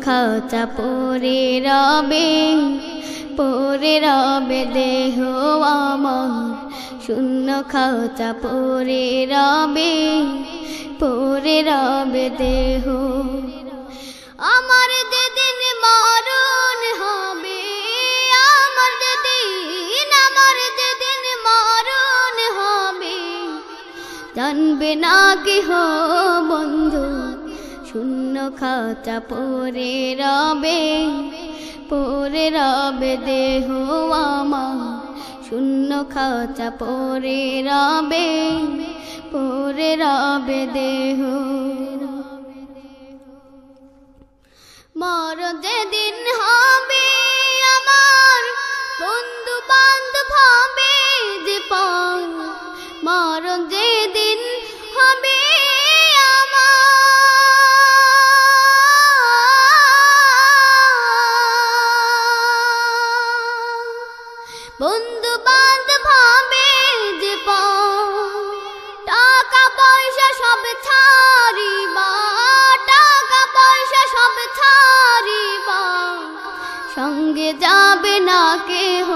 খাঁচা পড়ে রবে দেহ আমার, শূন্য খাঁচা পড়ে রবে দেহ আমার। যেদিন মরণ হবে আমার, যেদিন মরণ হবে, জানবে না কেহ বন্ধু, শূন্য খাঁচা পড়ে রবে দেহ আমার, শূন্য খাঁচা পড়ে রবে দেহ। মরণ যেদিন হবে আমার, বন্ধু বান্ধব হবে যে পার, মরণ যেদিন হবে বন্ধু বান্ধব হবে যে টাকা পয়সা সব ছাড়িবা, টাকা পয়সা সব ছাড়িবা, সঙ্গে যাবে না কেহ,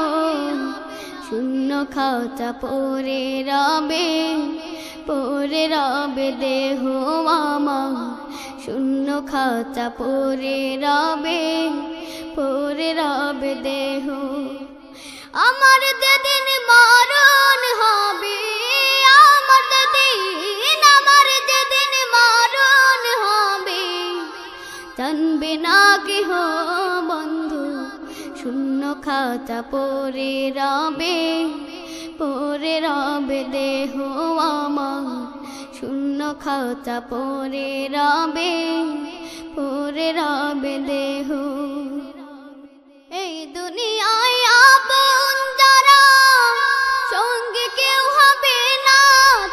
শূন্য খাঁচা পড়ে রবে দেহ আমার, শূন্য খাঁচা পড়ে রবে দেহ আমার। যেদিন মরণ হবে আমার, যেদিন মরণ হবে, জানবে না কেহ বন্ধু, শূন্য খাঁচা পড়ে রবে দেহ আমার, শূন্য খাঁচা পড়ে রবে দেহ। এই দুনিয়ায় আপন যারা, সঙ্গে কেউ হবে না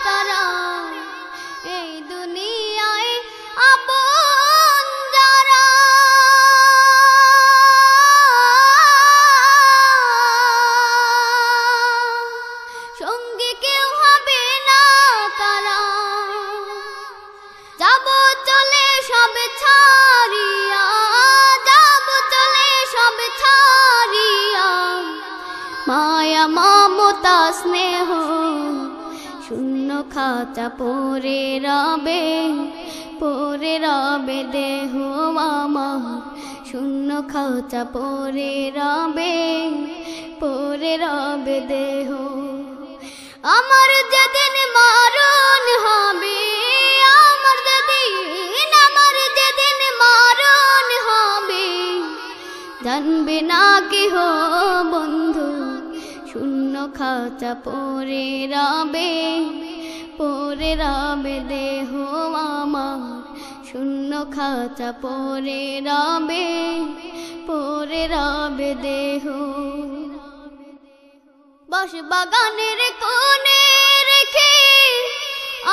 তারা, এই দুনিয়ায় আপন যারা, সঙ্গে কেউ হবে না তারা, যাব চলে সব ছাড়িয়া, যাব চলে সব ছাড়িয়া, মায়া মমতা স্নেহ, শূন্য খাঁচা পড়ে রবে দেহ আমার, শূন্য খাঁচা পড়ে রবে দেহ আমার। যেদিন মরণ হবে আমার, যেদিন মরণ হবে, জানবে না কেহ বন্ধু, শূন্য খাঁচা পড়ে রবে দেহ আমার, শূন্য খাঁচা পড়ে রবে দেহ। বাঁশ বাগানের কোণে রেখে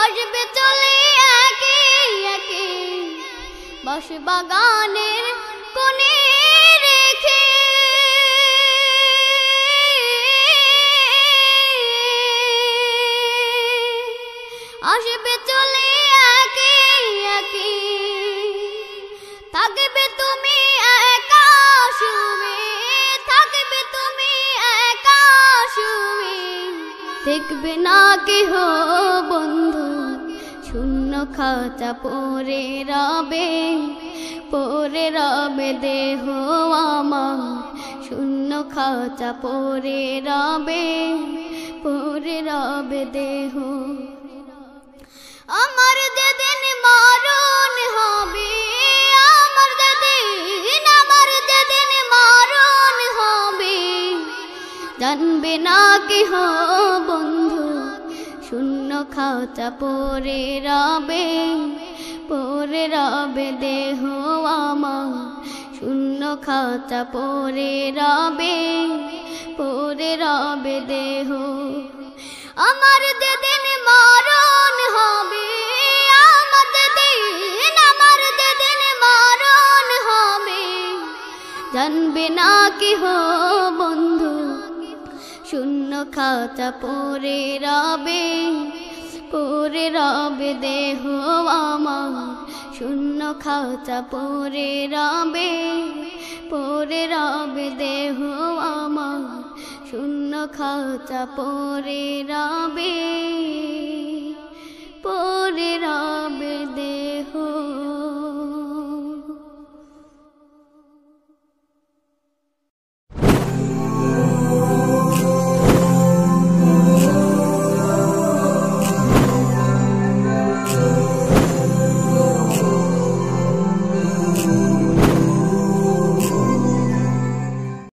আসবে চলে একে একে, বাঁশ বাগানের কোণে রেখে আসবে চলে একে একে, থাকবে তুমি একা শুয়ে, থাকবে তুমি একা শুয়ে, দেখবে না কেহ বন্ধু, শূন্য খাঁচা পড়ে রবে দেহ আমার, শূন্য খাঁচা পড়ে রবে দেহ আমার। যেদিন মরণ হবে আমার, যেদিন মরণ হবে, জানবে না কেহ বন্ধু, শূন্য খাঁচা পড়ে রবে দেহ আমার, শূন্য খাঁচা পড়ে রবে দেহ আমার। যেদিন মরণ হবে আমার, যেদিন মরণ হবে, জানবে না কেহ বন্ধু, শূন্য খাঁচা পড়ে রবে দেহ আমার, শূন্য খাঁচা পড়ে রবে দেহ আমার, শূন্য খাঁচা পড়ে রবে দেহ।